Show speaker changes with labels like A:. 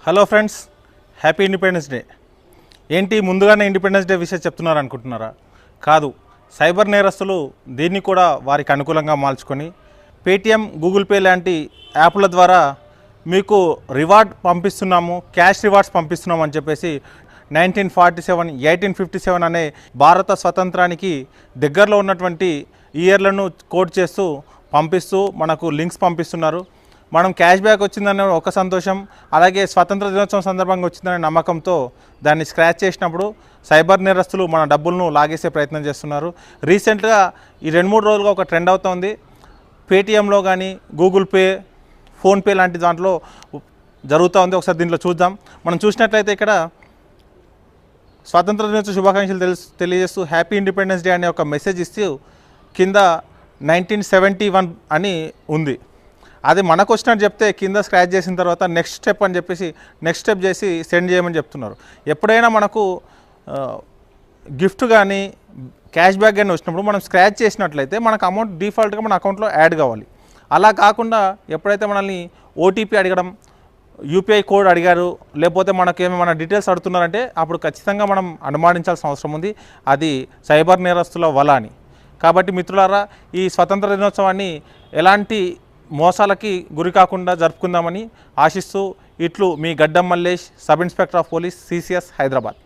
A: Hello friends, happy independence day. ఏంటి ముందుగానే independence day విషయం చెప్తున్నారు అనుకుంటున్నారా? కాదు, సైబర్ నేరస్తులు దీన్ని కూడా వారికి అనుకూలంగా మార్చుకొని పేటిఎం, గూగుల్ పే లాంటి యాప్ల ద్వారా మీకు రివార్డ్ పంపిస్తున్నాము, క్యాష్ రివార్డ్స్ పంపిస్తున్నాము అని చెప్పేసి 1947, 1857 అనే భారత స్వతంత్రానికి దగ్గరలో ఉన్నటువంటి ఇయర్లను కోట్ చేస్తూ పంపిస్తూ మనకు లింక్స్ పంపిస్తున్నారు. మనం క్యాష్ బ్యాక్ వచ్చిందనే ఒక సంతోషం, అలాగే స్వతంత్ర దినోత్సవం సందర్భంగా వచ్చిందనే నమ్మకంతో దాన్ని స్క్రాచ్ చేసినప్పుడు సైబర్ నేరస్తులు మన డబ్బులను లాగేసే ప్రయత్నం చేస్తున్నారు. రీసెంట్గా ఈ 2-3 రోజులుగా ఒక ట్రెండ్ అవుతోంది. పేటిఎంలో కానీ, గూగుల్ పే, ఫోన్పే లాంటి దాంట్లో జరుగుతూ ఉంది. ఒకసారి దీంట్లో చూద్దాం. మనం చూసినట్లయితే ఇక్కడ స్వాతంత్ర దినోత్సవ శుభాకాంక్షలు తెలియజేస్తూ హ్యాపీ ఇండిపెండెన్స్ డే అనే ఒక మెసేజ్ ఇస్తూ కింద 1971 అని ఉంది. అది మనకు వచ్చినట్టు చెప్తే కింద స్క్రాచ్ చేసిన తర్వాత నెక్స్ట్ స్టెప్ అని చెప్పేసి నెక్స్ట్ స్టెప్ చేసి సెండ్ చేయమని చెప్తున్నారు. ఎప్పుడైనా మనకు గిఫ్ట్ కానీ క్యాష్ బ్యాక్ కానీ వచ్చినప్పుడు మనం స్క్రాచ్ చేసినట్లయితే మనకు అమౌంట్ డిఫాల్ట్గా మన అకౌంట్లో యాడ్ కావాలి. అలా కాకుండా ఎప్పుడైతే మనల్ని ఓటీపీ అడగడం, యూపీఐ కోడ్ అడిగారు, లేకపోతే మనకేమైనా డీటెయిల్స్ అడుగుతున్నారంటే అప్పుడు ఖచ్చితంగా మనం అనుమానించాల్సిన అవసరం ఉంది. అది సైబర్ నేరస్తుల వల అని. కాబట్టి మిత్రులారా, ఈ స్వతంత్ర దినోత్సవాన్ని ఎలాంటి మోసాలకి గురి కాకుండా జరుపుకుందామని ఆశిస్తూ ఇట్లు మీ గడ్డం Mallesh, sub inspector of police, CCS, Hyderabad.